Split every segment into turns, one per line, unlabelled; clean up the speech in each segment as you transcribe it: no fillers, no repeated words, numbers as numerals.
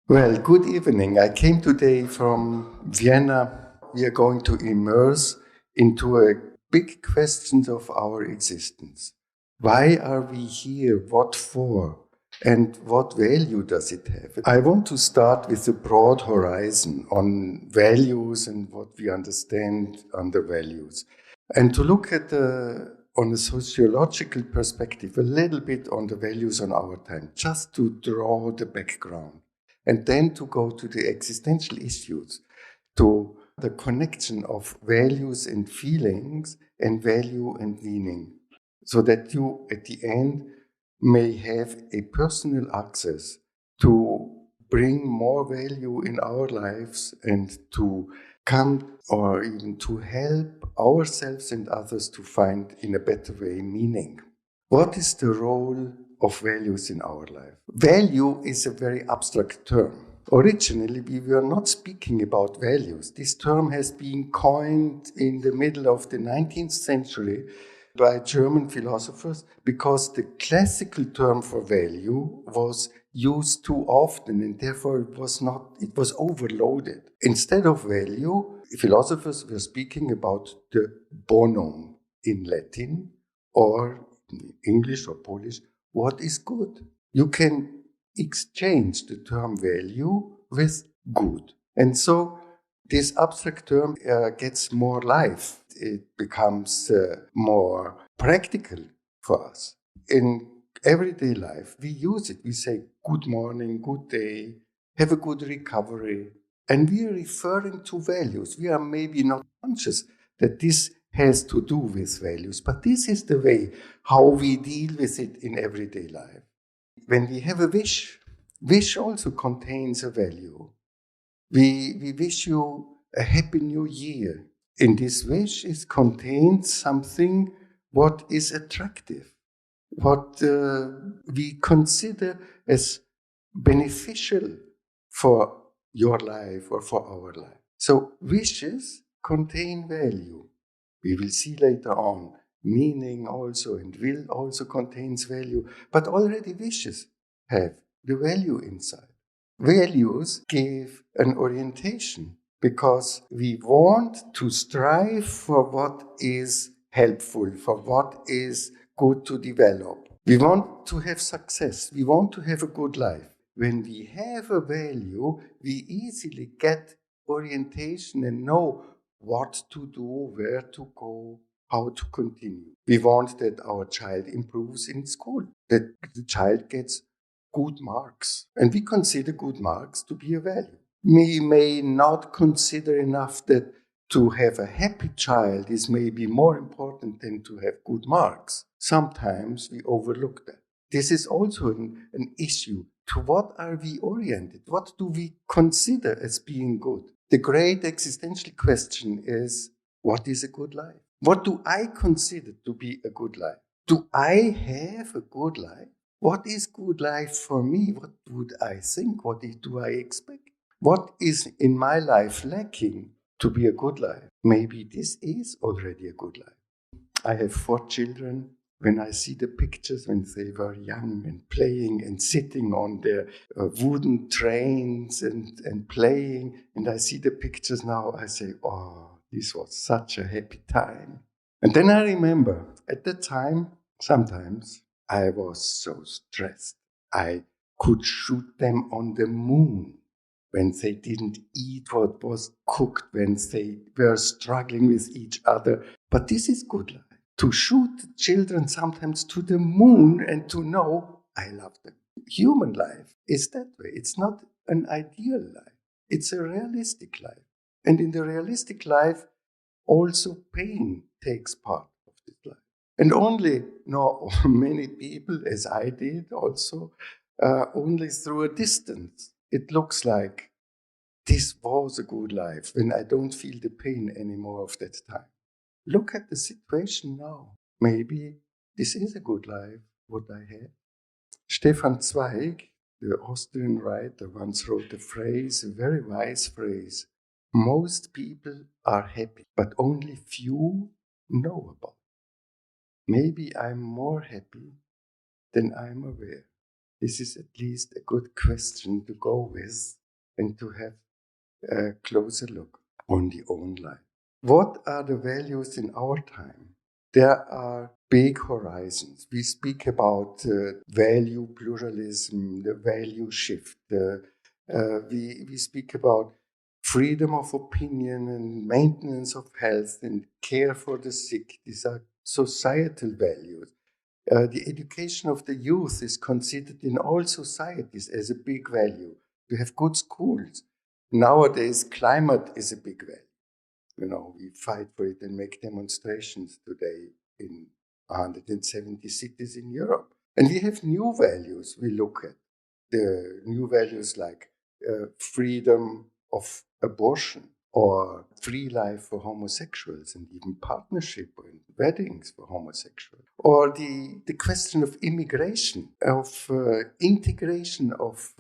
Well, good evening. I came today from Vienna. We are going to immerse into a big question of our existence. Why are we here? What for? And what value does it have? I want to start with a broad horizon on values and what we understand under values. And to look at on a sociological perspective, a little bit on the values on our time, just to draw the background. And then to go to the existential issues, to the connection of values and feelings and value and meaning, so that you at the end may have a personal access to bring more value in our lives and to come or even to help ourselves and others to find in a better way meaning. What is the role of values in our life? Value is a very abstract term. Originally, we were not speaking about values. This term has been coined in the middle of the 19th century by German philosophers because the classical term for value was used too often and therefore it was overloaded. Instead of value, philosophers were speaking about the bonum in Latin or in English or Polish, what is good. You can exchange the term value with good. And so this abstract term gets more life. It becomes more practical for us. In everyday life, we use it. We say good morning, good day, have a good recovery. And we are referring to values. We are maybe not conscious that this has to do with values, but this is the way how we deal with it in everyday life. When we have a wish also contains a value. We wish you a happy new year. In this wish is contained something what is attractive, what we consider as beneficial for your life or for our life. So wishes contain value. We will see later on. Meaning also and will also contains value, but already wishes have the value inside. Values give an orientation because we want to strive for what is helpful, for what is good to develop. We want to have success. We want to have a good life. When we have a value, we easily get orientation and know what to do, where to go, how to continue. We want that our child improves in school, that the child gets good marks. And we consider good marks to be a value. We may not consider enough that to have a happy child is maybe more important than to have good marks. Sometimes we overlook that. This is also an issue. To what are we oriented? What do we consider as being good? The great existential question is, what is a good life? What do I consider to be a good life? Do I have a good life? What is good life for me? What would I think? What do I expect? What is in my life lacking to be a good life? Maybe this is already a good life. I have 4 children. When I see the pictures when they were young and playing and sitting on their wooden trains and playing, and I see the pictures now, I say, oh, this was such a happy time. And then I remember at the time, sometimes I was so stressed. I could shoot them on the moon when they didn't eat what was cooked, when they were struggling with each other. But this is good life. To shoot children sometimes to the moon and to know I love them. Human life is that way. It's not an ideal life. It's a realistic life. And in the realistic life, also pain takes part of this life. And only, many people, as I did also, only through a distance, it looks like this was a good life when I don't feel the pain anymore of that time. Look at the situation now. Maybe this is a good life, what I had. Stefan Zweig, the Austrian writer, once wrote a phrase, a very wise phrase. Most people are happy, but only few know about it. Maybe I'm more happy than I'm aware. This is at least a good question to go with and to have a closer look on the own life. What are the values in our time? There are big horizons. We speak about value pluralism, the value shift. We speak about freedom of opinion and maintenance of health and care for the sick. These are societal values. The education of the youth is considered in all societies as a big value. To have good schools. Nowadays, climate is a big value. We fight for it and make demonstrations today in 170 cities in Europe. And we have new values we look at. The new values like freedom of abortion or free life for homosexuals and even partnership and weddings for homosexuals. Or the question of immigration, of integration of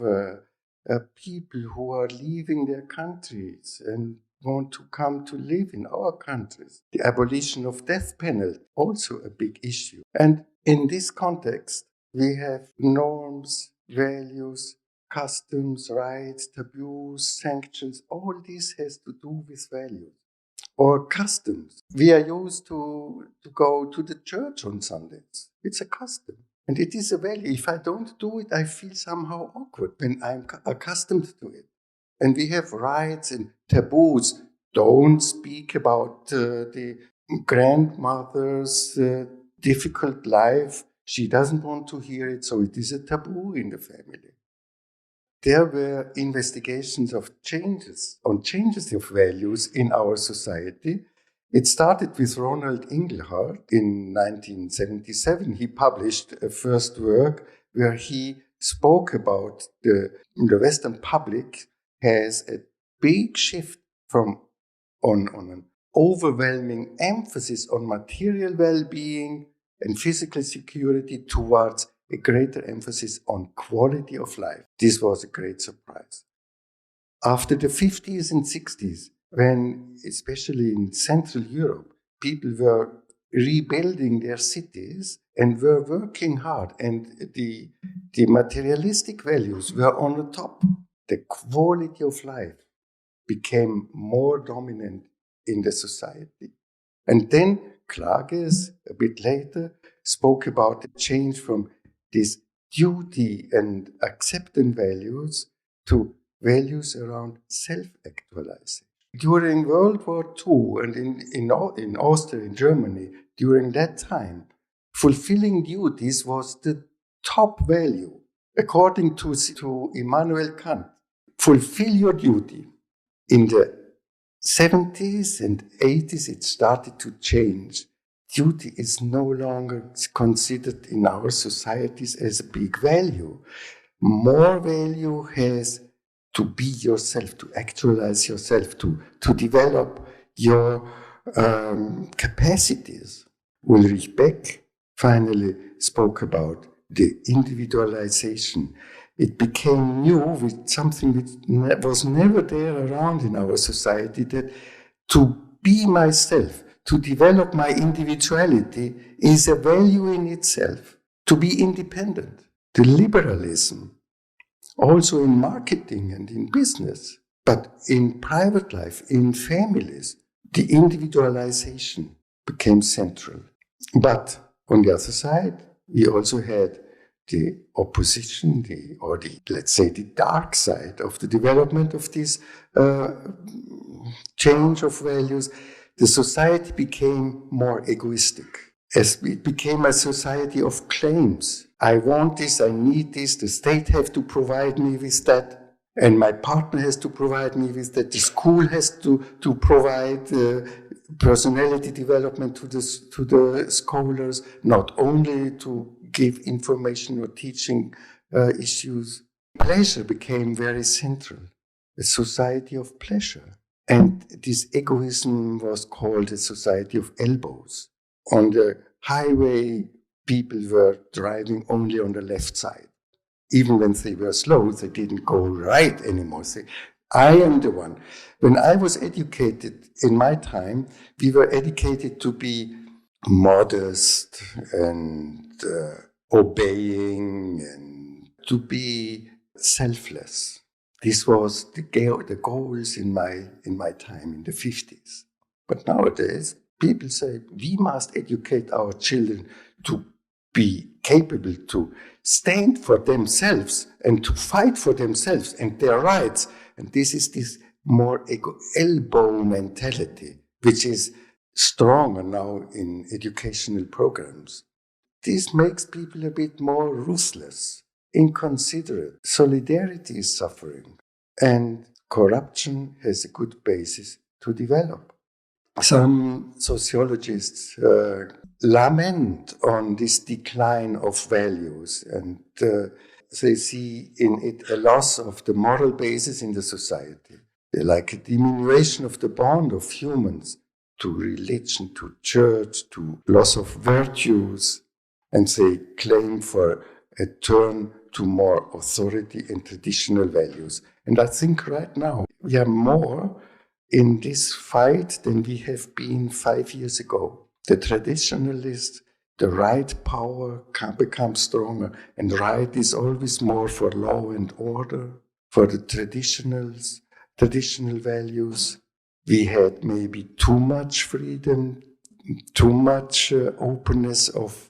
people who are leaving their countries and want to come to live in our countries. The abolition of death penalty, also a big issue. And in this context, we have norms, values, customs, rights, taboos, sanctions. All this has to do with values or customs. We are used to go to the church on Sundays. It's a custom. And it is a value. If I don't do it, I feel somehow awkward when I'm accustomed to it. And we have rights and taboos. Don't speak about the grandmother's difficult life. She doesn't want to hear it, so it is a taboo in the family. There were investigations of changes of values in our society. It started with Ronald Inglehart in 1977. He published a first work where he spoke about the Western public has a big shift from on an overwhelming emphasis on material well-being and physical security towards a greater emphasis on quality of life. This was a great surprise. After the 50s and 60s, when, especially in Central Europe, people were rebuilding their cities and were working hard, and the materialistic values were on the top, the quality of life became more dominant in the society. And then Klages, a bit later, spoke about the change from these duty and acceptance values to values around self-actualization. During World War II and in Austria, in Germany, during that time, fulfilling duties was the top value. According to Immanuel Kant, fulfill your duty. In the 70s and 80s, it started to change. Duty is no longer considered in our societies as a big value. More value has to be yourself, to actualize yourself, to develop your capacities. Ulrich Beck finally spoke about the individualization. It became new with something which was never there around in our society, that to be myself, to develop my individuality is a value in itself. To be independent, the liberalism, also in marketing and in business, but in private life, in families, the individualization became central. But on the other side, we also had the opposition, let's say the dark side of the development of this change of values. The society became more egoistic. As it became a society of claims. I want this, I need this, the state has to provide me with that, and my partner has to provide me with that, the school has to provide personality development to the scholars, not only to give information or teaching issues. Pleasure became very central, a society of pleasure. And this egoism was called a society of elbows. On the highway, people were driving only on the left side. Even when they were slow, they didn't go right anymore. I am the one. When I was educated in my time, we were educated to be modest and obeying and to be selfless. This was the goals in my time in the 50s. But nowadays, people say we must educate our children to be capable to stand for themselves and to fight for themselves and their rights. And this is this more elbow mentality, which is stronger now in educational programs. This makes people a bit more ruthless, inconsiderate. Solidarity is suffering, and corruption has a good basis to develop. Some sociologists lament on this decline of values, and they see in it a loss of the moral basis in the society, like a diminution of the bond of humans to religion, to church, to loss of virtues, and they claim for a turn to more authority and traditional values. And I think right now we are more in this fight than we have been 5 years ago. The traditionalists, the right power can become stronger, and right is always more for law and order, for the traditional values. We had maybe too much freedom, too much openness of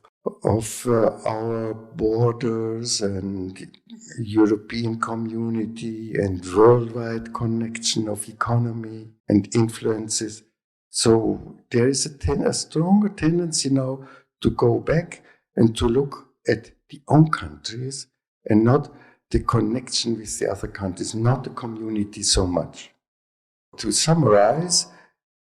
our borders and European community and worldwide connection of economy and influences. So there is a stronger tendency now to go back and to look at the own countries and not the connection with the other countries, not the community so much. To summarize,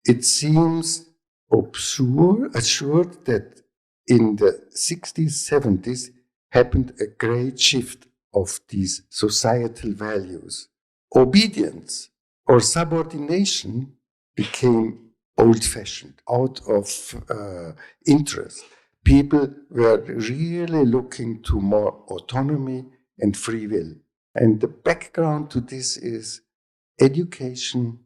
it seems assured that in the 60s, 70s happened a great shift of these societal values. Obedience or subordination became old-fashioned, out of interest. People were really looking to more autonomy and free will. And the background to this is education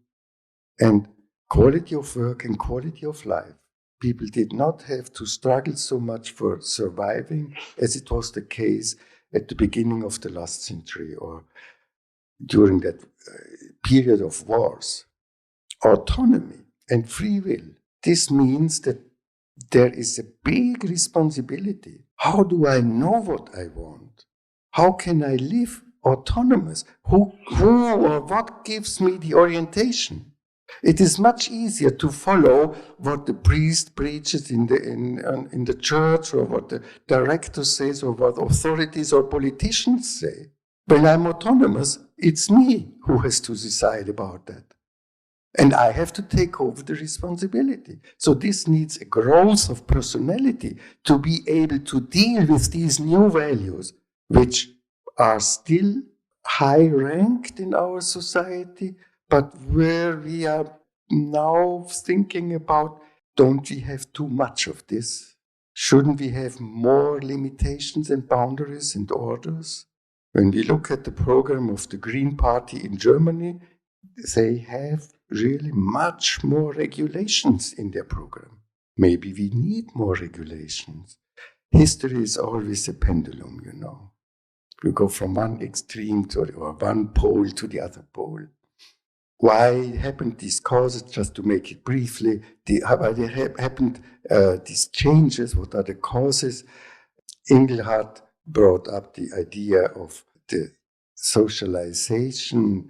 and quality of work and quality of life. People did not have to struggle so much for surviving as it was the case at the beginning of the last century or during that period of wars. Autonomy and free will. This means that there is a big responsibility. How do I know what I want? How can I live autonomous? Who or what gives me the orientation? It is much easier to follow what the priest preaches in the church or what the director says or what authorities or politicians say. When I'm autonomous, it's me who has to decide about that. And I have to take over the responsibility. So this needs a growth of personality to be able to deal with these new values, which are still high ranked in our society, but where we are now thinking about, don't we have too much of this? Shouldn't we have more limitations and boundaries and orders? When we look at the program of the Green Party in Germany, they have really much more regulations in their program. Maybe we need more regulations. History is always a pendulum, you know. You go from one extreme or one pole to the other pole. Why happened these causes, just to make it briefly, why happened these changes, what are the causes? Engelhardt brought up the idea of the socialization.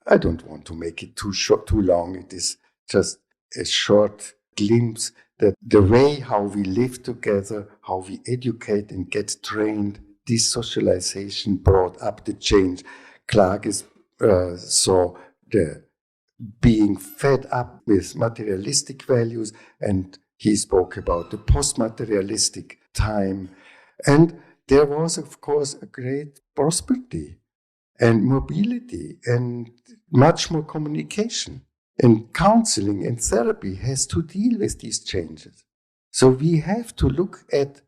I don't want to make it too long. It is just a short glimpse that the way how we live together, how we educate and get trained, this socialization brought up the change. Klages saw the being fed up with materialistic values, and he spoke about the post-materialistic time. And there was, of course, a great prosperity and mobility and much more communication. And counseling and therapy has to deal with these changes. So we have to look at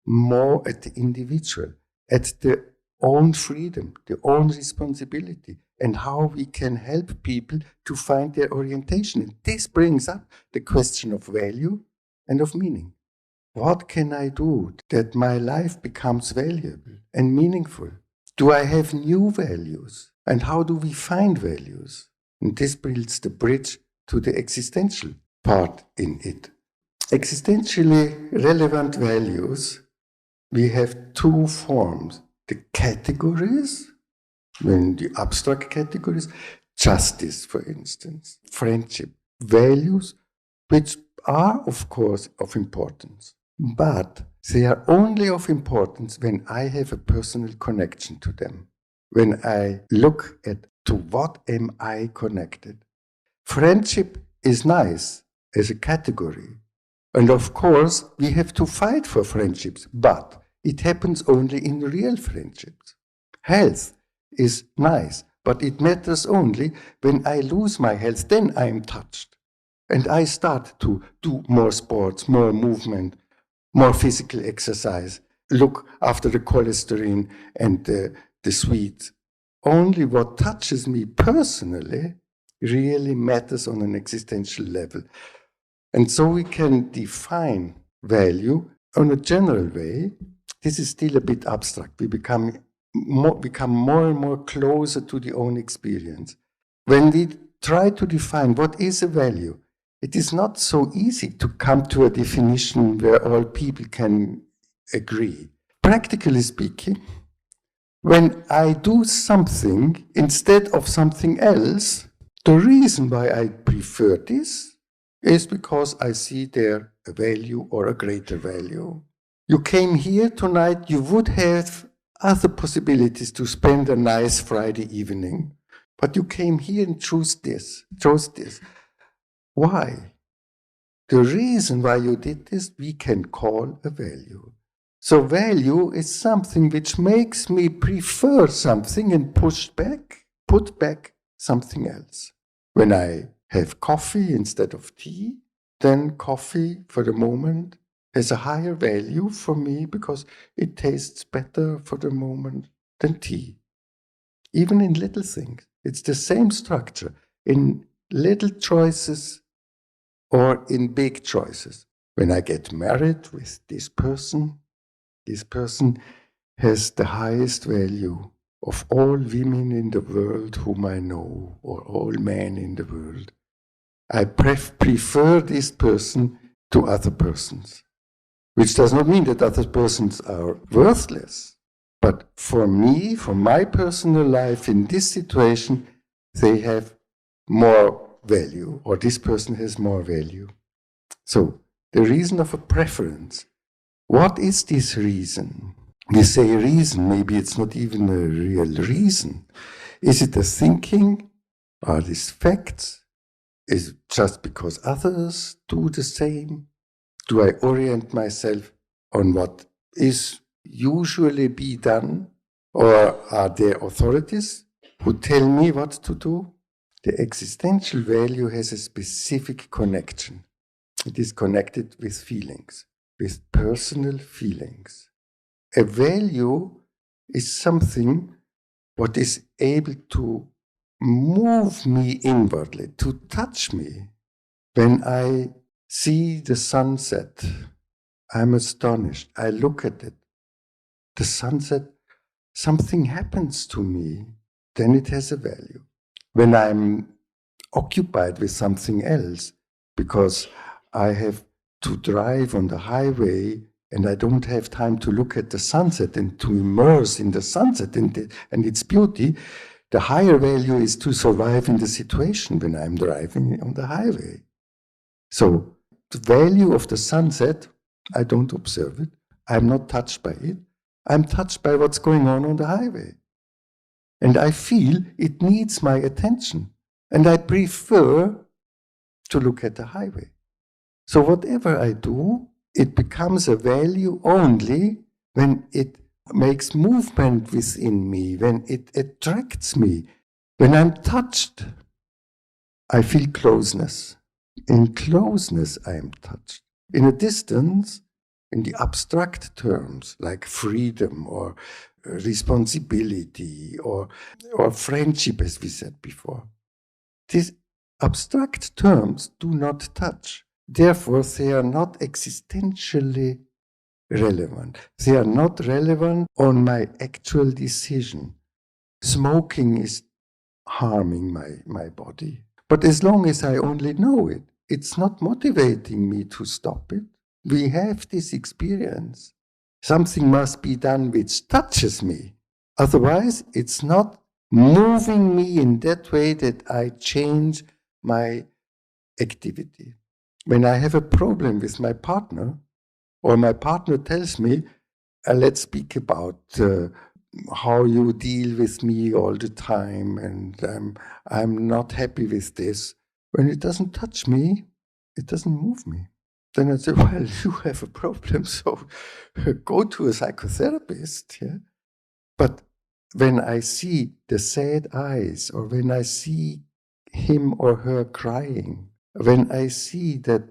more at the individual, at the own freedom, the own responsibility, and how we can help people to find their orientation. And this brings up the question of value and of meaning. What can I do that my life becomes valuable and meaningful? Do I have new values? And how do we find values? And this builds the bridge to the existential part in it. Existentially relevant values, we have two forms. The categories, when the abstract categories, justice, for instance, friendship, values, which are, of course, of importance. But they are only of importance when I have a personal connection to them. When I look at to what am I connected. Friendship is nice as a category. And of course, we have to fight for friendships, but it happens only in real friendships. Health is nice, but it matters only when I lose my health, then I am touched. And I start to do more sports, more movement, more physical exercise, look after the cholesterol and the sweets. Only what touches me personally really matters on an existential level. And so we can define value on a general way. This is still a bit abstract. We become more and more closer to the own experience. When we try to define what is a value, it is not so easy to come to a definition where all people can agree. Practically speaking, when I do something instead of something else, the reason why I prefer this is because I see there a value or a greater value. You came here tonight, you would have other possibilities to spend a nice Friday evening, but you came here and chose this. Why? The reason why you did this, we can call a value. So value is something which makes me prefer something and put back something else. When I have coffee instead of tea, then coffee for the moment has a higher value for me because it tastes better for the moment than tea. Even in little things, it's the same structure in little choices or in big choices. When I get married with this person has the highest value of all women in the world whom I know, or all men in the world. I prefer this person to other persons, which does not mean that other persons are worthless. But for me, for my personal life in this situation, they have more value, or this person has more value. So the reason of a preference. What is this reason? We say reason, maybe it's not even a real reason. Is it a thinking? Are these facts? Is it just because others do the same? Do I orient myself on what is usually be done? Or are there authorities who tell me what to do? The existential value has a specific connection. It is connected with feelings, with personal feelings. A value is something what is able to move me inwardly, to touch me. When I see the sunset, I'm astonished. I look at it. The sunset, something happens to me, then it has a value. When I'm occupied with something else, because I have to drive on the highway and I don't have time to look at the sunset and to immerse in the sunset and its beauty, the higher value is to survive in the situation when I'm driving on the highway. So the value of the sunset, I don't observe it. I'm not touched by it. I'm touched by what's going on the highway. And I feel it needs my attention. And I prefer to look at the highway. So whatever I do, it becomes a value only when it makes movement within me, when it attracts me. When I'm touched, I feel closeness. In closeness, I am touched. In a distance, in the abstract terms, like freedom or responsibility or friendship, as we said before, these abstract terms do not touch. Therefore, they are not existentially relevant. They are not relevant on my actual decision. Smoking is harming my body. But as long as I only know it, it's not motivating me to stop it. We have this experience. Something must be done which touches me. Otherwise, it's not moving me in that way that I change my activity. When I have a problem with my partner, or my partner tells me, let's speak about how you deal with me all the time, and I'm not happy with this. When it doesn't touch me, it doesn't move me. Then I say, well, you have a problem, so go to a psychotherapist. Yeah? But when I see the sad eyes, or when I see him or her crying, when I see that,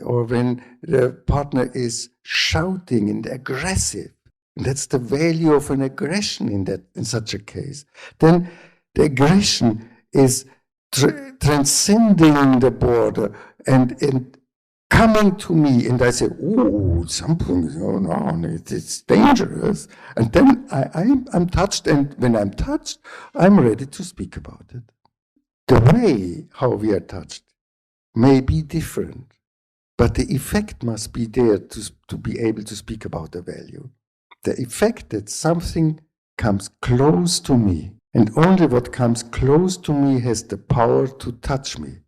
or when the partner is shouting and aggressive, and that's the value of an aggression in such a case, then the aggression is transcending the border and coming to me, and I say, oh, something's going on, it's dangerous. And then I'm touched, and when I'm touched, I'm ready to speak about it. The way how we are touched may be different, but the effect must be there to be able to speak about the value. The effect that something comes close to me, and only what comes close to me has the power to touch me.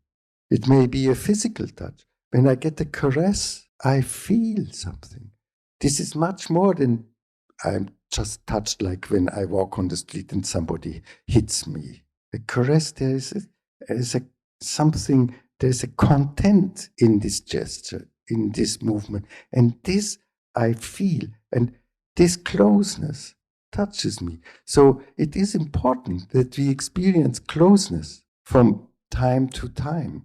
It may be a physical touch. When I get a caress, I feel something. This is much more than I'm just touched, like when I walk on the street and somebody hits me. A caress, there is something, there's a content in this gesture, in this movement. And this I feel, and this closeness touches me. So it is important that we experience closeness from time to time.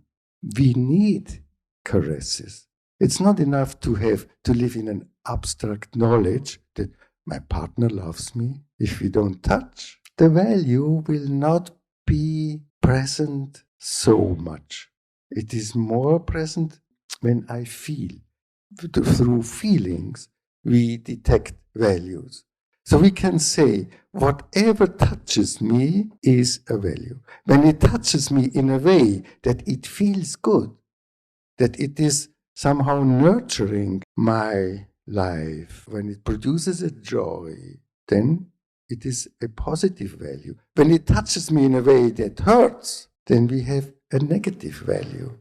We need caresses. It's not enough to live in an abstract knowledge that my partner loves me. If we don't touch, the value will not be present so much. It is more present when I feel. Through feelings, we detect values. So we can say, whatever touches me is a value. When it touches me in a way that it feels good, that it is somehow nurturing my life, when it produces a joy, then it is a positive value. When it touches me in a way that hurts, then we have a negative value.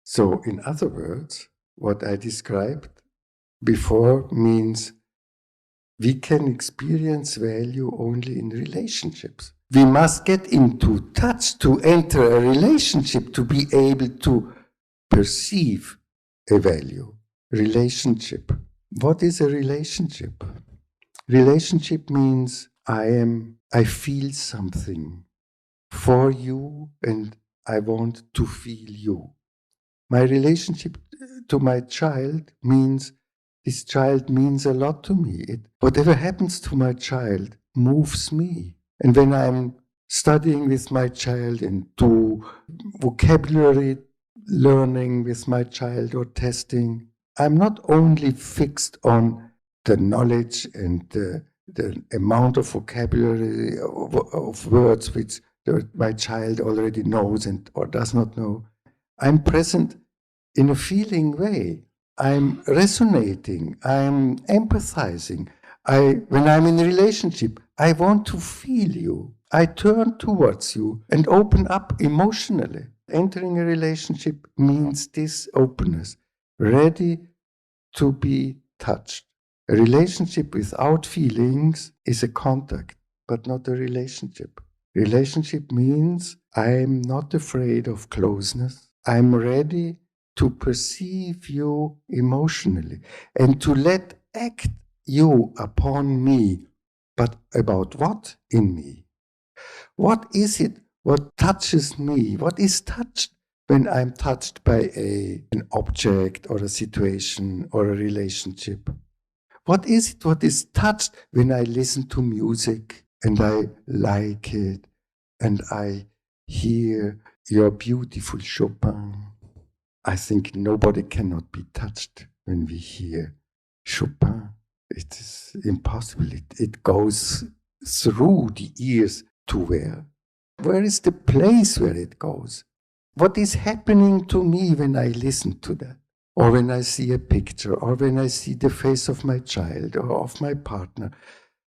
So in other words, what I described before means we can experience value only in relationships. We must get into touch to enter a relationship to be able to perceive a value. Relationship. What is a relationship? Relationship means I feel something for you and I want to feel you. My relationship to my child means this child means a lot to me. Whatever happens to my child moves me. And when I'm studying with my child and do vocabulary learning with my child or testing, I'm not only fixed on the knowledge and the amount of vocabulary of words which my child already knows or does not know. I'm present in a feeling way. I'm resonating. I'm empathizing. When I'm in a relationship, I want to feel you. I turn towards you and open up emotionally. Entering a relationship means this openness, ready to be touched. A relationship without feelings is a contact, but not a relationship. Relationship means I'm not afraid of closeness. I'm ready to perceive you emotionally and to let act you upon me. But about what in me? What is it? What touches me? What is touched when I'm touched by an object or a situation or a relationship? What is it? What is touched when I listen to music and I like it and I hear your beautiful Chopin? I think nobody cannot be touched when we hear Chopin. It is impossible. It goes through the ears to where? Where is the place where it goes? What is happening to me when I listen to that? Or when I see a picture, or when I see the face of my child or of my partner,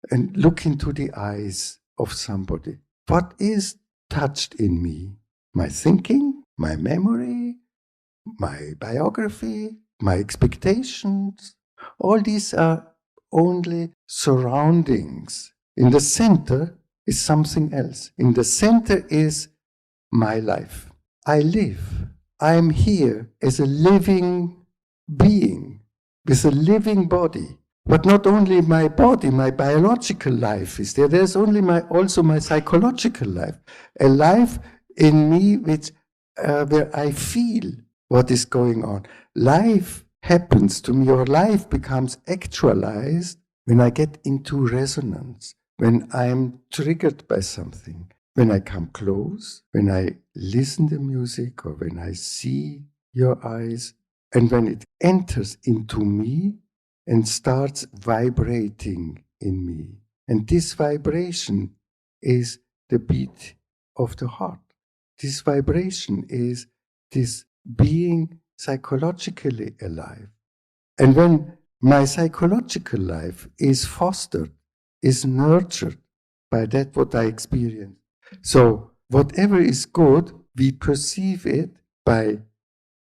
and look into the eyes of somebody. What is touched in me? My thinking, my memory, my biography, my expectations. All these are only surroundings. In the center is something else. In the center is my life. I live. I am here as a living being with a living body. But not only my body, my biological life is there. There's also my psychological life. A life in me where I feel what is going on. Life happens to me, or life becomes actualized when I get into resonance, when I'm triggered by something, when I come close, when I listen to music, or when I see your eyes, and when it enters into me and starts vibrating in me. And this vibration is the beat of the heart. This vibration is this being psychologically alive. And when my psychological life is fostered, is nurtured by that what I experience. So whatever is good, we perceive it by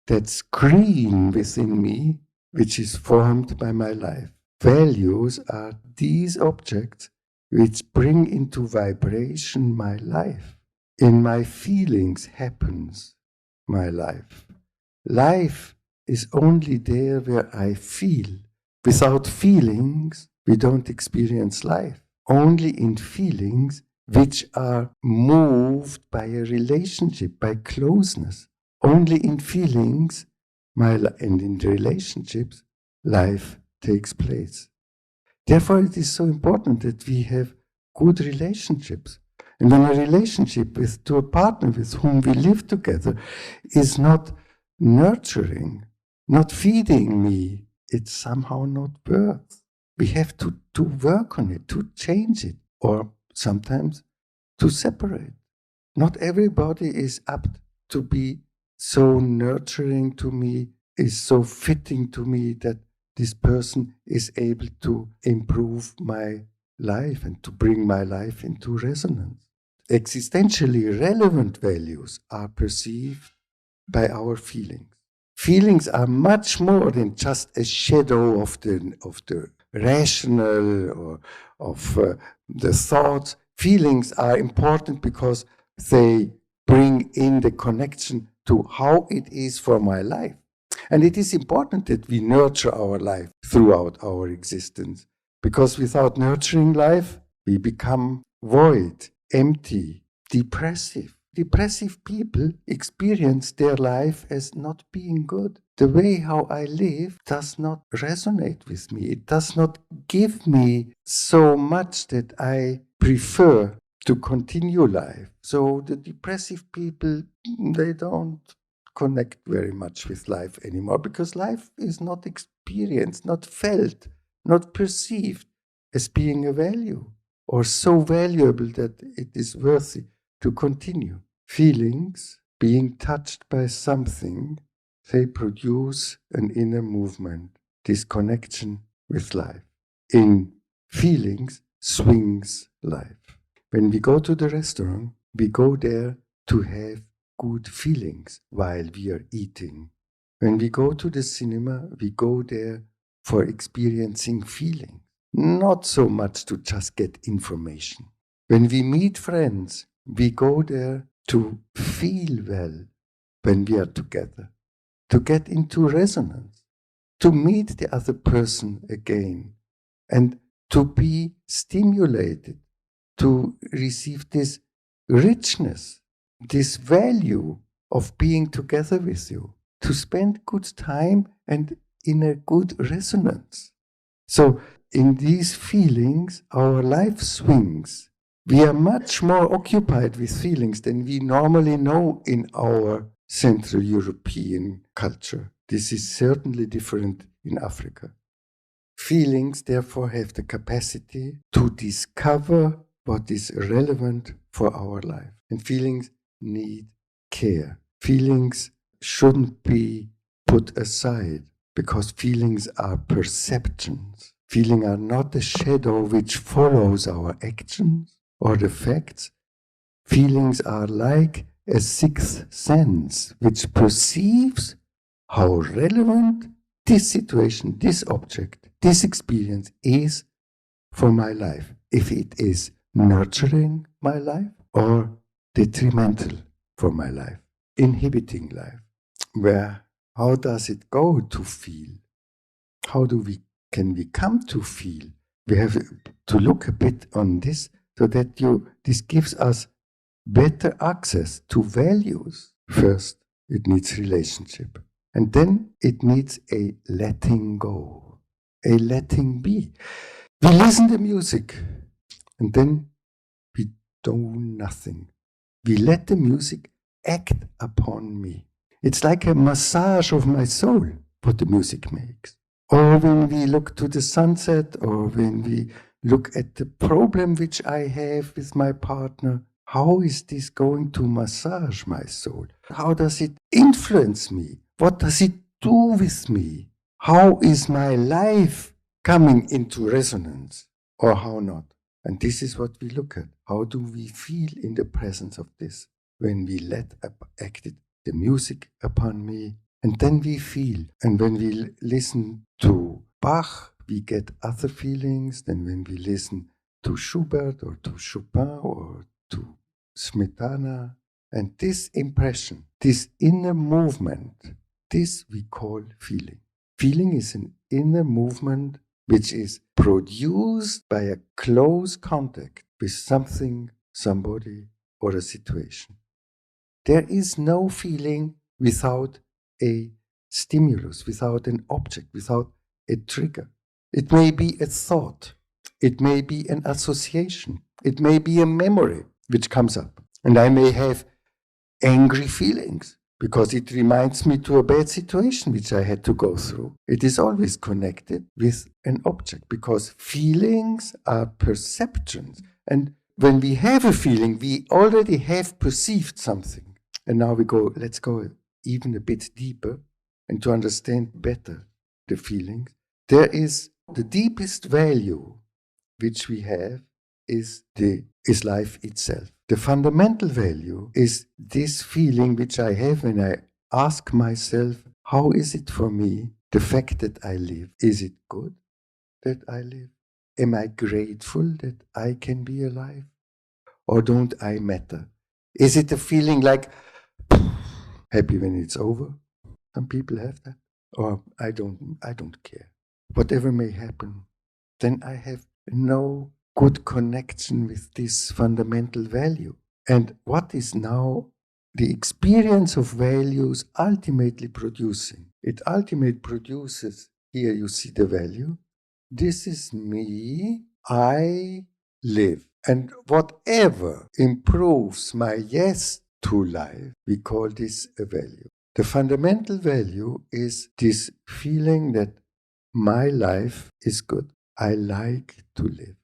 that screen within me, which is formed by my life. Values are these objects which bring into vibration my life. In my feelings happens my life. Life is only there where I feel. Without feelings, we don't experience life. Only in feelings which are moved by a relationship, by closeness. Only in feelings and in relationships, life takes place. Therefore, it is so important that we have good relationships. And when a relationship to a partner with whom we live together is not nurturing, not feeding me, it's somehow not worth. We have to work on it, to change it, or sometimes to separate. Not everybody is apt to be so nurturing to me, is so fitting to me that this person is able to improve my life and to bring my life into resonance. Existentially relevant values are perceived by our feelings. Feelings are much more than just a shadow of the rational or of the thoughts. Feelings are important because they bring in the connection to how it is for my life. And it is important that we nurture our life throughout our existence, because without nurturing life, we become void, empty, depressive. Depressive people experience their life as not being good. The way how I live does not resonate with me. It does not give me so much that I prefer to continue life. So the depressive people, they don't connect very much with life anymore, because life is not experienced, not felt, not perceived as being a value or so valuable that it is worthy to continue. Feelings, being touched by something, they produce an inner movement, this connection with life. In feelings swings life. When we go to the restaurant, we go there to have good feelings while we are eating. When we go to the cinema, we go there for experiencing feelings, not so much to just get information. When we meet friends, we go there to feel well when we are together, to get into resonance, to meet the other person again, and to be stimulated, to receive this richness, this value of being together with you, to spend good time and in a good resonance. So in these feelings, our life swings. We are much more occupied with feelings than we normally know in our Central European culture. This is certainly different in Africa. Feelings, therefore, have the capacity to discover what is relevant for our life. And feelings need care. Feelings shouldn't be put aside because feelings are perceptions. Feelings are not a shadow which follows our actions or the facts. Feelings are like a sixth sense which perceives how relevant this situation, this object, this experience is for my life. If it is nurturing my life or detrimental for my life, inhibiting life. How does it go to feel? How can we come to feel? We have to look a bit on this so that this gives us better access to values. First, it needs relationship. And then it needs a letting go, a letting be. We listen to music and then we do nothing. We let the music act upon me. It's like a massage of my soul, what the music makes. Or when we look to the sunset, or when we look at the problem which I have with my partner, how is this going to massage my soul? How does it influence me? What does it do with me? How is my life coming into resonance, or how not? And this is what we look at. How do we feel in the presence of this? When we let the music upon me, and then we feel. And when we listen to Bach, we get other feelings than when we listen to Schubert or to Chopin or to Smetana. And this impression, this inner movement, this we call feeling. Feeling is an inner movement which is produced by a close contact with something, somebody, or a situation. There is no feeling without a stimulus, without an object, without a trigger. It may be a thought. It may be an association. It may be a memory which comes up. And I may have angry feelings because it reminds me to a bad situation which I had to go through. It is always connected with an object because feelings are perceptions. And when we have a feeling, we already have perceived something. And now let's go even a bit deeper and to understand better the feelings. There is the deepest value which we have is life itself. The fundamental value is this feeling which I have when I ask myself, how is it for me, the fact that I live? Is it good that I live? Am I grateful that I can be alive? Or don't I matter? Is it a feeling like happy when it's over? Some people have that. Or I don't care. Whatever may happen, then I have no good connection with this fundamental value. And what is now the experience of values ultimately producing? It ultimately produces, here you see the value, this is me, I live. And whatever improves my yes to life, we call this a value. The fundamental value is this feeling that my life is good. I like to live.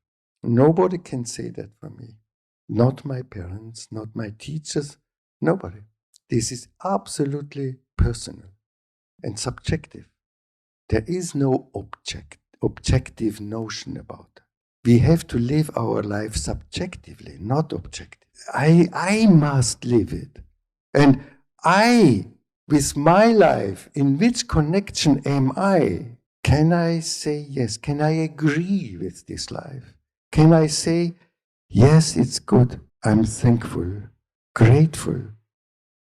Nobody can say that for me. Not my parents, not my teachers, nobody. This is absolutely personal and subjective. There is no objective notion about it. We have to live our life subjectively, not objectively. I must live it. And with my life, in which connection am I? Can I say yes? Can I agree with this life? Can I say, yes, it's good. I'm thankful, grateful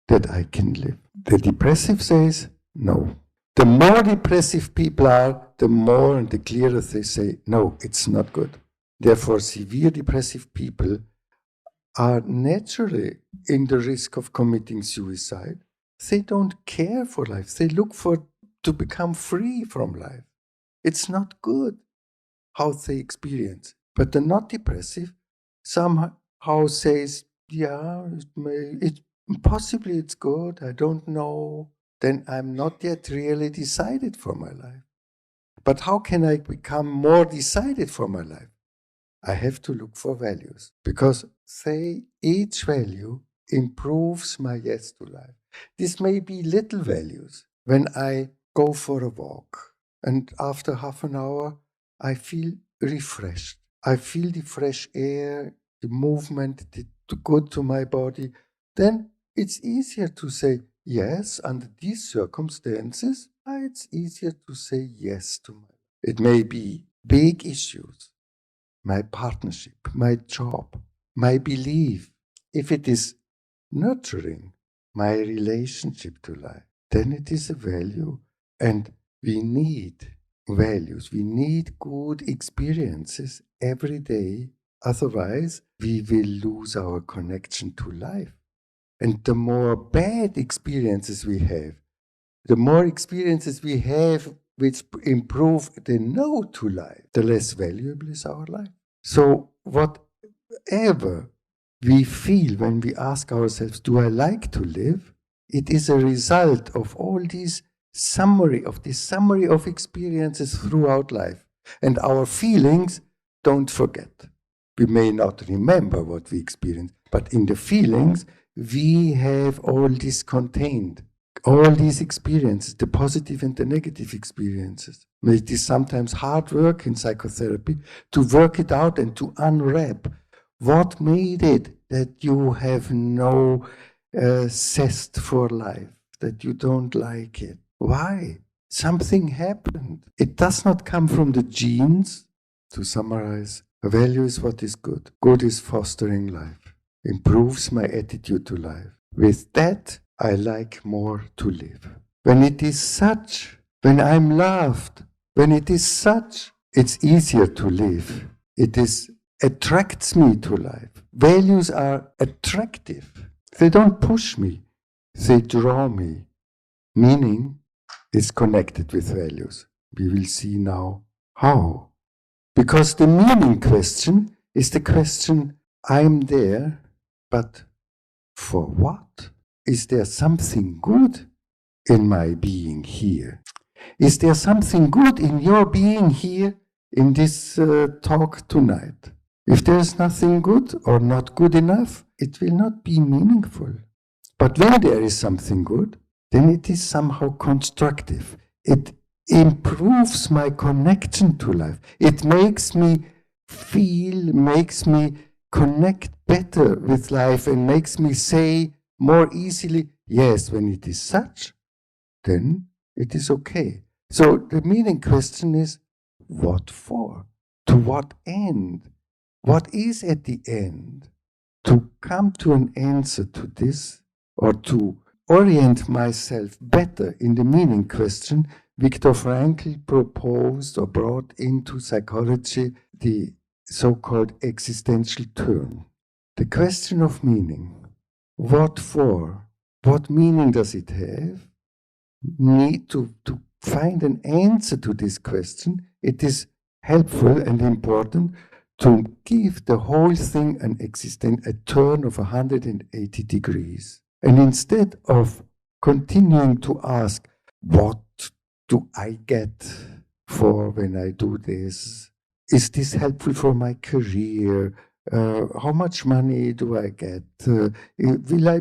that I can live. The depressive says, no. The more depressive people are, the more and the clearer they say, no, it's not good. Therefore, severe depressive people are naturally in the risk of committing suicide. They don't care for life. They look to become free from life. It's not good how they experience. But the not depressive somehow says, yeah, possibly it's good, I don't know. Then I'm not yet really decided for my life. But how can I become more decided for my life? I have to look for values because, say, each value improves my yes to life. This may be little values. When I go for a walk and after half an hour, I feel refreshed. I feel the fresh air, the movement, the good to my body. Then it's easier to say yes under these circumstances. It's easier to say yes to my. It may be big issues, my partnership, my job, my belief. If it is nurturing my relationship to life, then it is a value. And we need values. We need good experiences every day. Otherwise, we will lose our connection to life. And the more bad experiences we have, the more experiences we have which improve the no to life, the less valuable is our life. So whatever we feel when we ask ourselves, do I like to live? It is a result of all this summary of experiences throughout life. And our feelings don't forget. We may not remember what we experienced, but in the feelings, we have all this contained. All these experiences, the positive and the negative experiences. It is sometimes hard work in psychotherapy to work it out and to unwrap what made it that you have no zest for life, that you don't like it. Why? Something happened. It does not come from the genes. To summarize, a value is what is good. Good is fostering life, improves my attitude to life. With that, I like more to live. When it is such, when I'm loved, when it is such, it's easier to live. It attracts me to life. Values are attractive. They don't push me, they draw me. Meaning is connected with values. We will see now how. Because the meaning question is the question, I'm there, but for what? Is there something good in my being here? Is there something good in your being here in this talk tonight? If there's nothing good or not good enough, it will not be meaningful. But when there is something good, then it is somehow constructive. It improves my connection to life. It makes me feel, makes me connect better with life and makes me say more easily, yes, when it is such, then it is okay. So the meaning question is, what for? To what end? What is at the end? To come to an answer to this, or to orient myself better in the meaning question, Viktor Frankl proposed or brought into psychology the so-called existential turn. The question of meaning. What for? What meaning does it have? Need to find an answer to this question. It is helpful and important to give the whole thing a turn of 180 degrees. And instead of continuing to ask, what do I get for when I do this? Is this helpful for my career? How much money do I get? Will I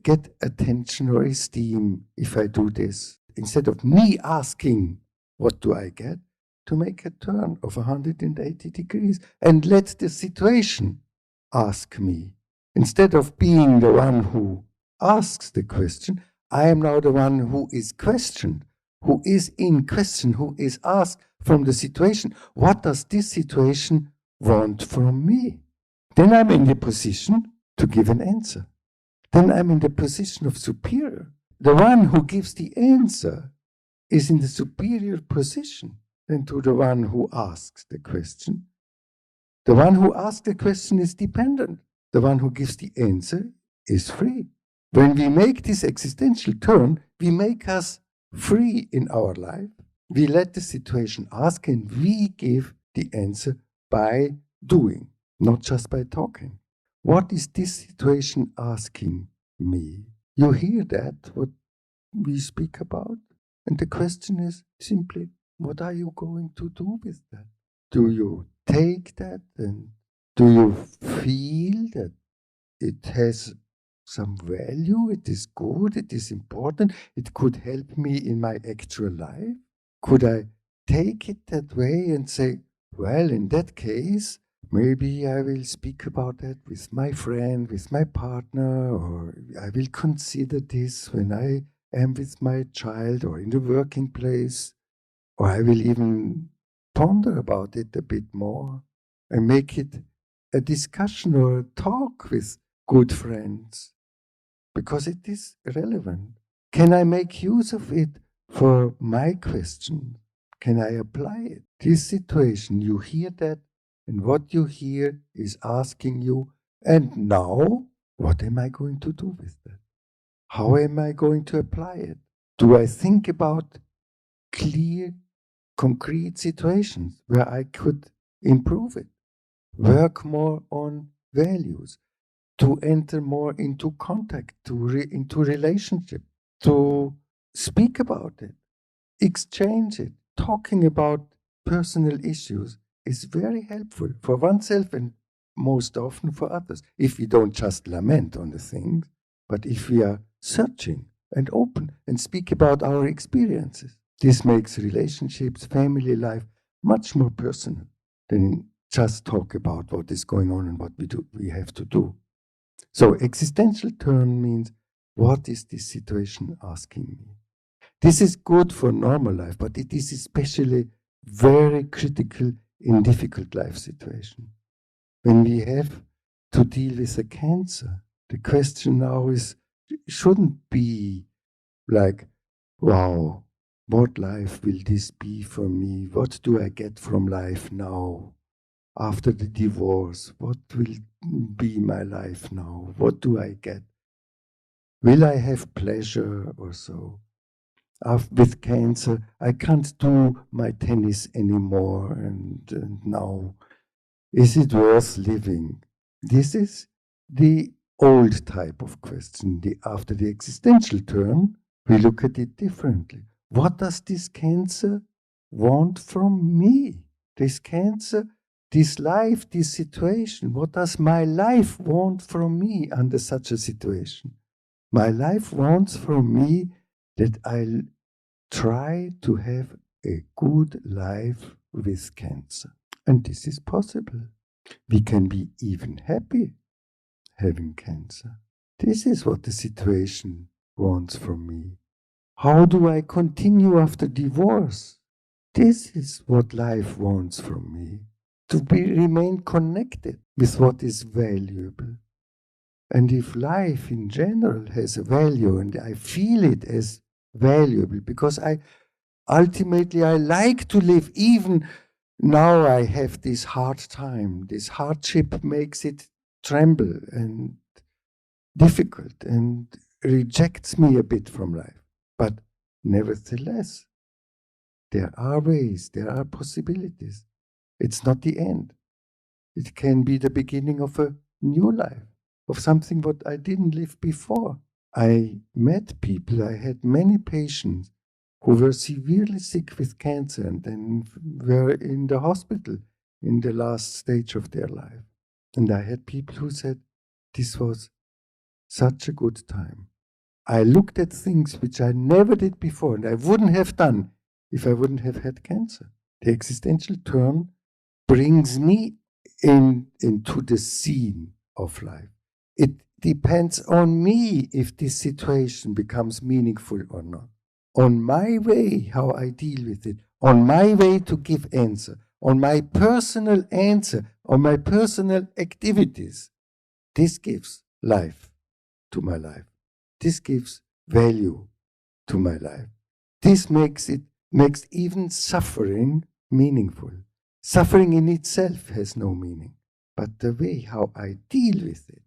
get attention or esteem if I do this? Instead of me asking, what do I get? To make a turn of 180 degrees and let the situation ask me. Instead of being the one who asks the question, I am now the one who is questioned, who is in question, who is asked from the situation, what does this situation want from me? Then I'm in the position to give an answer. Then I'm in the position of superior. The one who gives the answer is in the superior position than to the one who asks the question. The one who asks the question is dependent. The one who gives the answer is free. When we make this existential turn, we make us free in our life. We let the situation ask and we give the answer by doing, not just by talking. What is this situation asking me? You hear that, what we speak about? And the question is simply, what are you going to do with that? Do you take that, and do you feel that it has some value, it is good, it is important, it could help me in my actual life? Could I take it that way and say, well, in that case, maybe I will speak about that with my friend, with my partner, or I will consider this when I am with my child or in the working place, or I will even ponder about it a bit more and make it a discussion or a talk with good friends, because it is relevant. Can I make use of it for my question? Can I apply it? This situation, you hear that, and what you hear is asking you, and now, what am I going to do with that? How am I going to apply it? Do I think about clear, concrete situations where I could improve it? Work more on values, to enter more into contact, into relationship, to speak about it, exchange it. Talking about personal issues is very helpful for oneself and most often for others. If we don't just lament on the things, but if we are searching and open and speak about our experiences, this makes relationships, family life much more personal than just talk about what is going on and what we have to do. So existential turn means, what is this situation asking me? This is good for normal life, but it is especially very critical in difficult life situations. When we have to deal with a cancer, the question now shouldn't be like, wow, what life will this be for me? What do I get from life now? After the divorce, what will be my life now? What do I get? Will I have pleasure or so? With cancer, I can't do my tennis anymore, and now, is it worth living? This is the old type of question. After the existential turn, we look at it differently. What does this cancer want from me? This cancer, this life, this situation, what does my life want from me under such a situation? My life wants from me that I'll try to have a good life with cancer. And this is possible. We can be even happy having cancer. This is what the situation wants from me. How do I continue after divorce? This is what life wants from me. To remain connected with what is valuable. And if life in general has a value, and I feel it as valuable, because ultimately I like to live, even now I have this hard time. This hardship makes it tremble and difficult and rejects me a bit from life. But nevertheless, there are ways, there are possibilities. It's not the end. It can be the beginning of a new life, of something what I didn't live before. I met people, I had many patients who were severely sick with cancer and then were in the hospital in the last stage of their life. And I had people who said, this was such a good time. I looked at things which I never did before, and I wouldn't have done if I wouldn't have had cancer. The existential turn brings me into the scene of life. It depends on me if this situation becomes meaningful or not. On my way, how I deal with it, on my way to give answer, on my personal answer, on my personal activities. This gives life to my life. This gives value to my life. This makes even suffering meaningful. Suffering in itself has no meaning, but the way how I deal with it,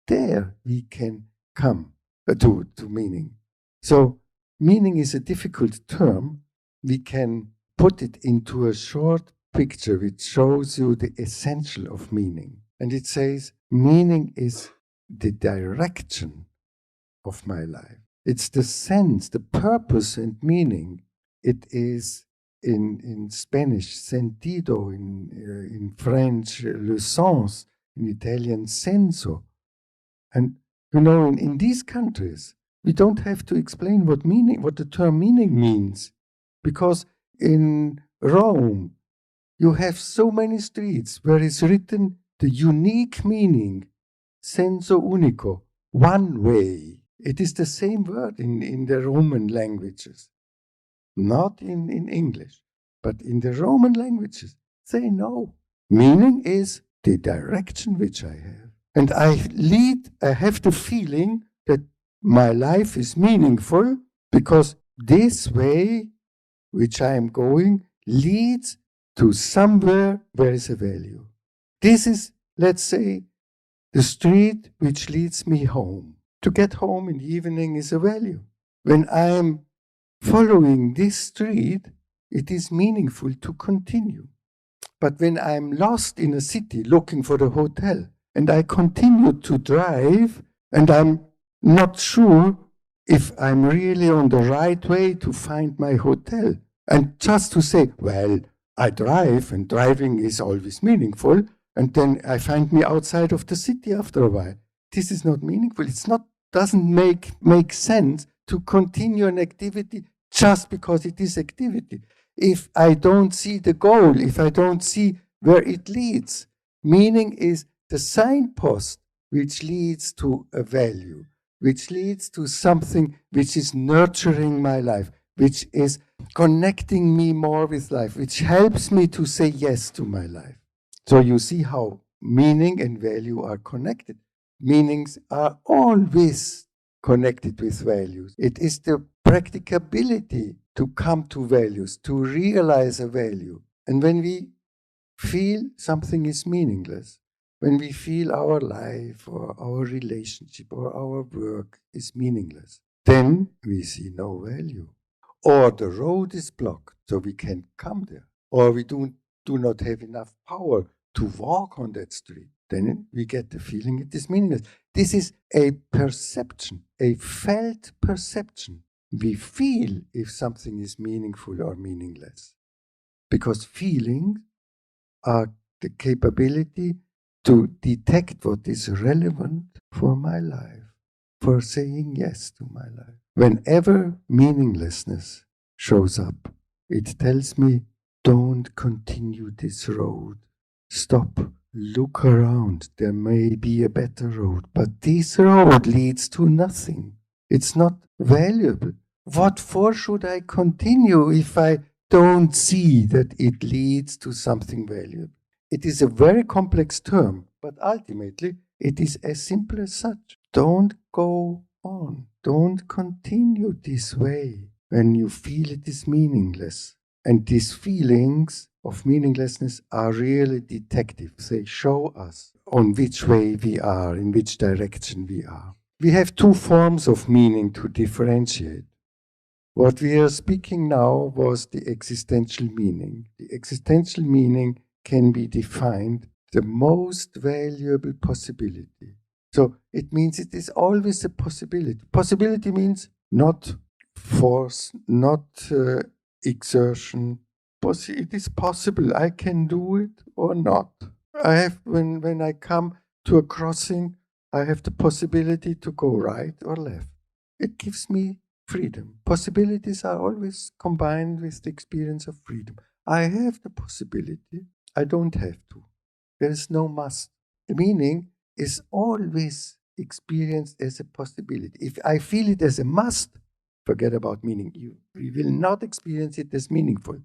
there we can come to meaning. So meaning is a difficult term. We can put it into a short picture which shows you the essential of meaning. And it says, meaning is the direction of my life. It's the sense, the purpose and meaning. It is in Spanish, sentido, in French, le sens, in Italian, senso. And, in these countries, we don't have to explain what the term meaning means. Because in Rome, you have so many streets where it's written the unique meaning, senso unico, one way. It is the same word in the Roman languages, not in English, but in the Roman languages. They know. Meaning is the direction which I have. And I have the feeling that my life is meaningful because this way which I am going leads to somewhere where is a value. This is, let's say, the street which leads me home. To get home in the evening is a value. When I'm following this street, it is meaningful to continue. But when I'm lost in a city looking for the hotel and I continue to drive and I'm not sure if I'm really on the right way to find my hotel, and just to say, well, I drive and driving is always meaningful, and then I find me outside of the city after a while. This is not meaningful. Doesn't make sense to continue an activity just because it is activity. If I don't see the goal, if I don't see where it leads, meaning is the signpost which leads to a value, which leads to something which is nurturing my life, which is connecting me more with life, which helps me to say yes to my life. So you see how meaning and value are connected. Meanings are always connected with values. It is the practicability to come to values, to realize a value. And when we feel something is meaningless, when we feel our life or our relationship or our work is meaningless, then we see no value. Or the road is blocked, so we can't come there. Or we do not have enough power to walk on that street. Then we get the feeling it is meaningless. This is a perception, a felt perception. We feel if something is meaningful or meaningless. Because feelings are the capability to detect what is relevant for my life, for saying yes to my life. Whenever meaninglessness shows up, it tells me, don't continue this road. Stop, look around. There may be a better road, but this road leads to nothing. It's not valuable. What for should I continue if I don't see that it leads to something valuable? It is a very complex term, but ultimately it is as simple as such. Don't go on. Don't continue this way when you feel it is meaningless. And these feelings of meaninglessness are really detective. They show us on which way we are, in which direction we are. We have two forms of meaning to differentiate. What we are speaking now was the existential meaning. The existential meaning can be defined the most valuable possibility. So it means it is always a possibility. Possibility means not force, not exertion. It is possible. I can do it or not. I have when I come to a crossing, I have the possibility to go right or left. It gives me freedom. Possibilities are always combined with the experience of freedom. I have the possibility. I don't have to. There is no must. The meaning is always experienced as a possibility. If I feel it as a must, forget about meaning. We will not experience it as meaningful.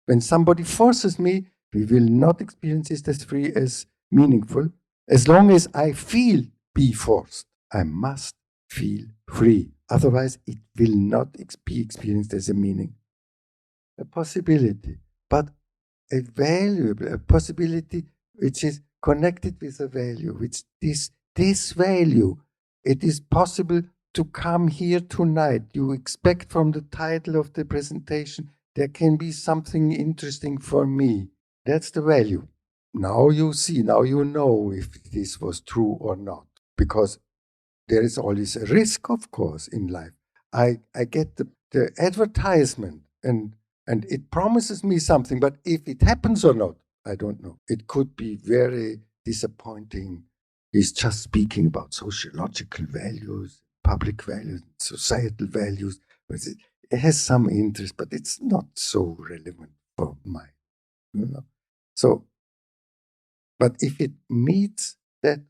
When somebody forces me, we will not experience it as meaningful. As long as I feel be forced, I must feel free. Otherwise, it will not be experienced as a meaning. A possibility, but a valuable, a possibility which is connected with a value, which this value, it is possible to come here tonight. You expect from the title of the presentation, there can be something interesting for me. That's the value. Now you see, now you know if this was true or not, because there is always a risk, of course, in life. I get the advertisement and And it promises me something, but if it happens or not, I don't know. It could be very disappointing. He's just speaking about sociological values, public values, societal values. But it has some interest, but it's not so relevant for mine. You know? So, but if it meets that,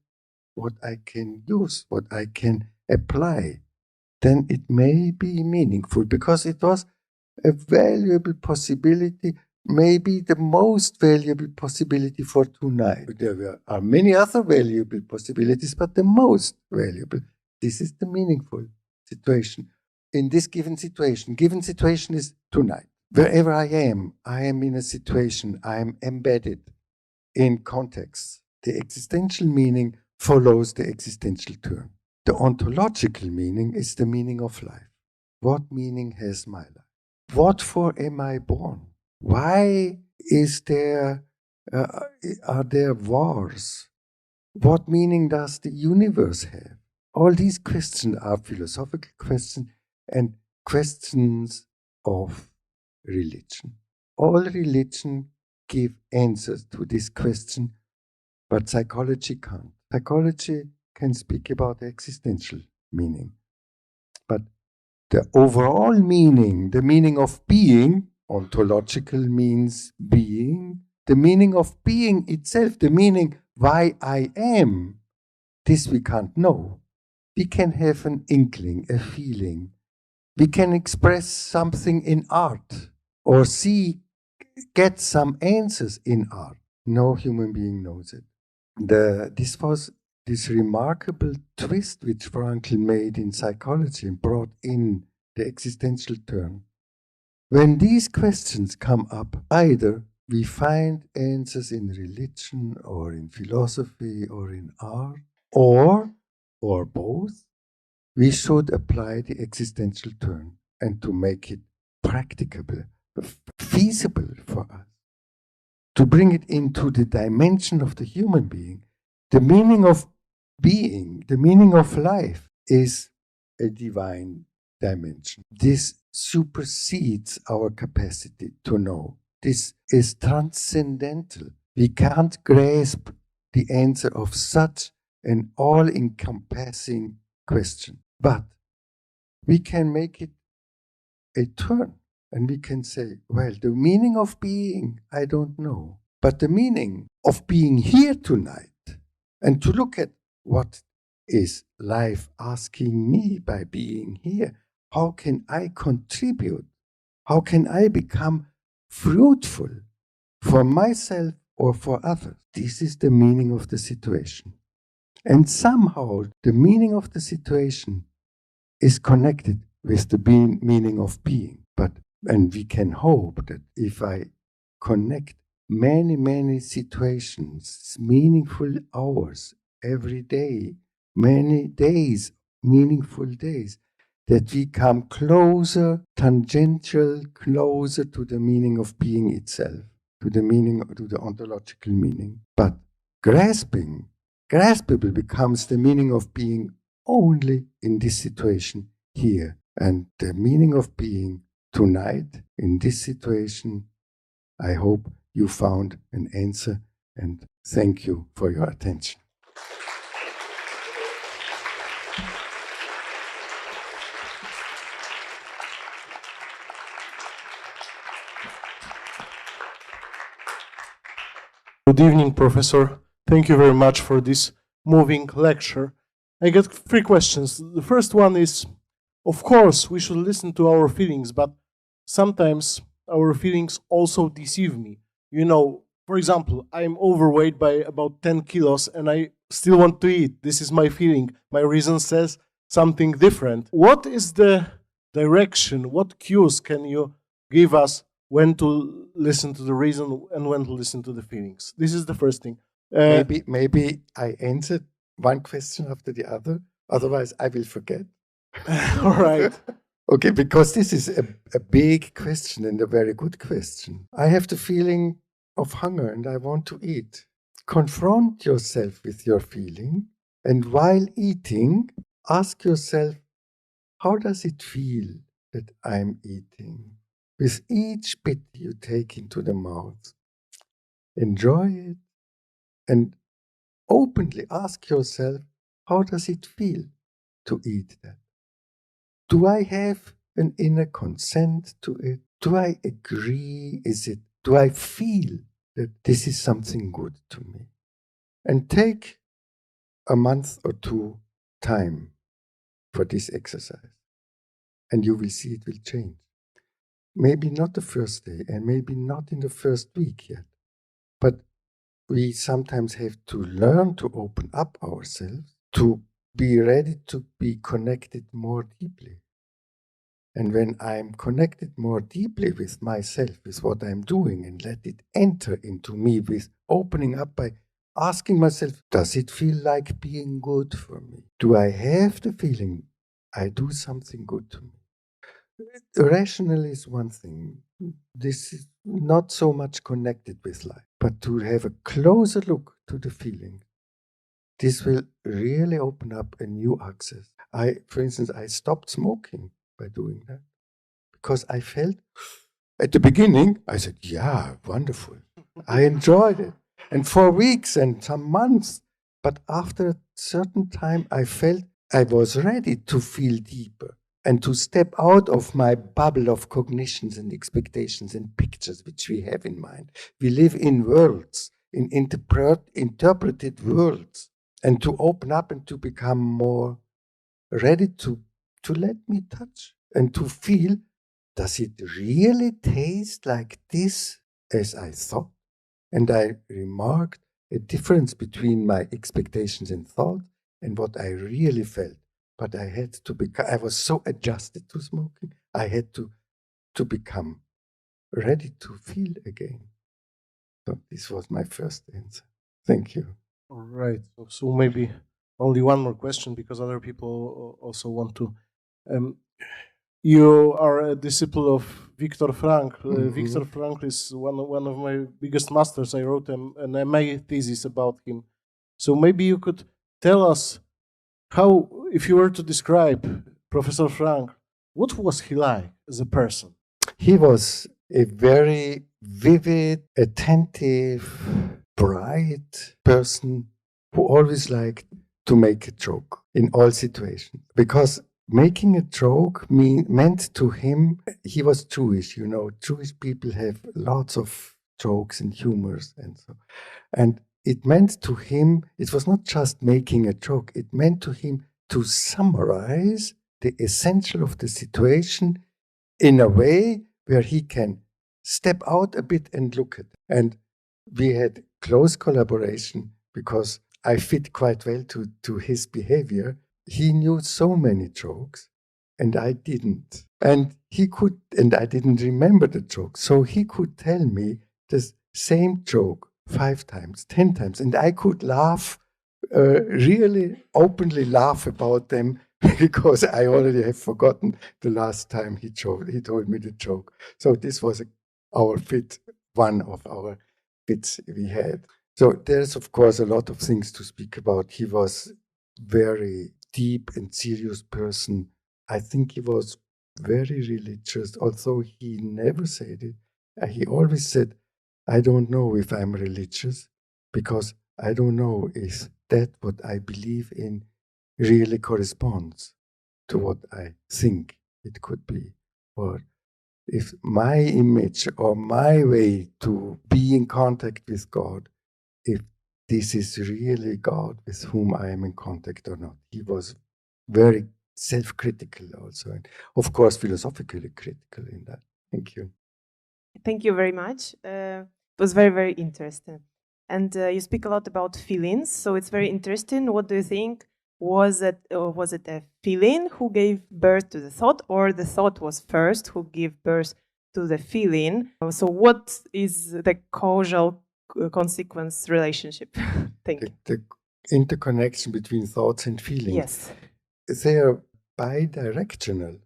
what I can use, what I can apply, then it may be meaningful, because it was a valuable possibility, maybe the most valuable possibility for tonight. There are many other valuable possibilities, but the most valuable. This is the meaningful situation. In this given situation is tonight. Wherever I am in a situation, I am embedded in context. The existential meaning follows the existential term. The ontological meaning is the meaning of life. What meaning has my life? What for am I born? Why are there wars? What meaning does the universe have? All these questions are philosophical questions and questions of religion. All religion give answers to this question, but psychology can't. Psychology can speak about existential meaning, but the overall meaning, the meaning of being, ontological means being, the meaning of being itself, the meaning why I am, this we can't know. We can have an inkling, a feeling. We can express something in art or get some answers in art. No human being knows it. This was this remarkable twist which Frankl made in psychology and brought in the existential turn. When these questions come up, either we find answers in religion or in philosophy or in art, or both, we should apply the existential turn and to make it practicable, feasible for us, to bring it into the dimension of the human being. The meaning of being, the meaning of life is a divine dimension. This supersedes our capacity to know. This is transcendental. We can't grasp the answer of such an all-encompassing question. But we can make it a turn, and we can say, well, the meaning of being, I don't know. But the meaning of being here tonight, and to look at what is life asking me by being here, how can I contribute? How can I become fruitful for myself or for others? This is the meaning of the situation. And somehow the meaning of the situation is connected with the meaning of being. And we can hope that if I connect many situations, meaningful hours every day, many days, meaningful days, that we come closer, tangential, closer to the meaning of being itself, to the ontological meaning. But graspable becomes the meaning of being only in this situation here. And the meaning of being tonight in this situation, I hope you found an answer, and thank you for your attention.
Good evening, Professor. Thank you very much for this moving lecture. I got 3 questions. The first one is, of course, we should listen to our feelings, but sometimes our feelings also deceive me. You know, for example, I'm overweight by about 10 kilos and I still want to eat. This is my feeling. My reason says something different. What is the direction? What cues can you give us when to listen to the reason and when to listen to the feelings? This is the first thing.
Maybe I answered one question after the other. Otherwise, I will forget.
All right.
Okay, because this is a big question and a very good question. I have the feeling of hunger and I want to eat. Confront yourself with your feeling, and while eating, ask yourself, how does it feel that I'm eating? With each bit you take into the mouth, enjoy it and openly ask yourself, how does it feel to eat that? Do I have an inner consent to it? Do I agree? Do I feel that this is something good to me? And take a month or two time for this exercise. And you will see it will change. Maybe not the first day and maybe not in the first week yet. But we sometimes have to learn to open up ourselves, to be ready to be connected more deeply. And when I'm connected more deeply with myself, with what I'm doing, and let it enter into me with opening up by asking myself, does it feel like being good for me? Do I have the feeling I do something good to me? Rational is one thing. This is not so much connected with life, but to have a closer look to the feeling. This will really open up a new access. For instance, I stopped smoking by doing that because I felt at the beginning, I said, yeah, wonderful. I enjoyed it. And for weeks and some months, but after a certain time, I felt I was ready to feel deeper and to step out of my bubble of cognitions and expectations and pictures which we have in mind. We live in worlds, in interpreted worlds, and to open up and to become more ready to let me touch and to feel, does it really taste like this as I thought? And I remarked a difference between my expectations and thought and what I really felt. But I had to become, I was so adjusted to smoking, I had to become ready to feel again. So this was my first answer. Thank you.
All right. So maybe only one more question because other people also want to. You are a disciple of Viktor Frankl. Viktor Frankl is one of my biggest masters. I wrote an MA thesis about him. So maybe you could tell us how, if you were to describe Professor Frankl, what was he like as a person?
He was a very vivid, attentive, bright person who always liked to make a joke in all situations. Because making a joke meant to him, he was Jewish, you know, Jewish people have lots of jokes and humors and so. And it meant to him, it was not just making a joke, it meant to him to summarize the essential of the situation in a way where he can step out a bit and look at it. And we had close collaboration because I fit quite well to his behavior. He knew so many jokes and I didn't. And I didn't remember the joke. So he could tell me the same joke 5 times, 10 times, and I could laugh, really openly laugh about them because I already have forgotten the last time he told me the joke. So this was one of our fits we had. So there's, of course, a lot of things to speak about. He was very deep and serious person. I think he was very religious, although he never said it. He always said, I don't know if I'm religious because I don't know if that what I believe in really corresponds to what I think it could be. Or if my image or my way to be in contact with God, if this is really God with whom I am in contact or not. He was very self-critical also, and of course philosophically critical in that. Thank you.
Thank you very much. It was very, very interesting. And you speak a lot about feelings, so it's very interesting. What do you think? Was it a feeling who gave birth to the thought, or the thought was first who gave birth to the feeling? So what is the causal consequence relationship? Thank you.
The interconnection between thoughts and feelings.
Yes.
They are bidirectional.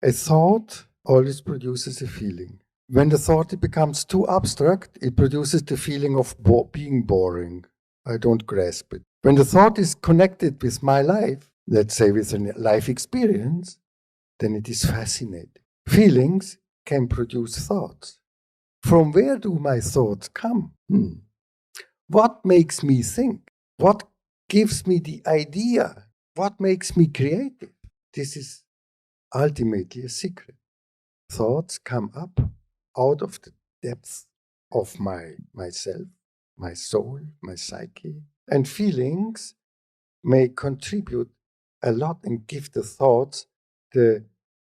A thought always produces a feeling. When the thought becomes too abstract, it produces the feeling of being boring. I don't grasp it. When the thought is connected with my life, let's say with a life experience, then it is fascinating. Feelings can produce thoughts. From where do my thoughts come? What makes me think? What gives me the idea? What makes me creative? This is ultimately a secret. Thoughts come up out of the depths of myself, my soul, my psyche, and feelings may contribute a lot and give the thoughts the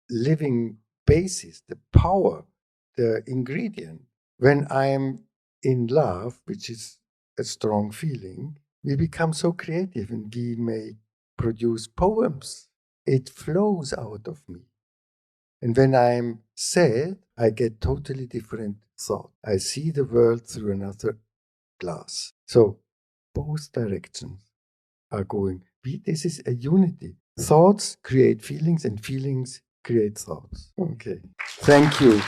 living basis, the power, the ingredient. When I'm in love, which is a strong feeling, we become so creative and we may produce poems. It flows out of me. And when I'm sad, I get totally different thought. I see the world through another glass. So both directions are going. This is a unity. Thoughts create feelings and feelings create thoughts. Okay. Thank you.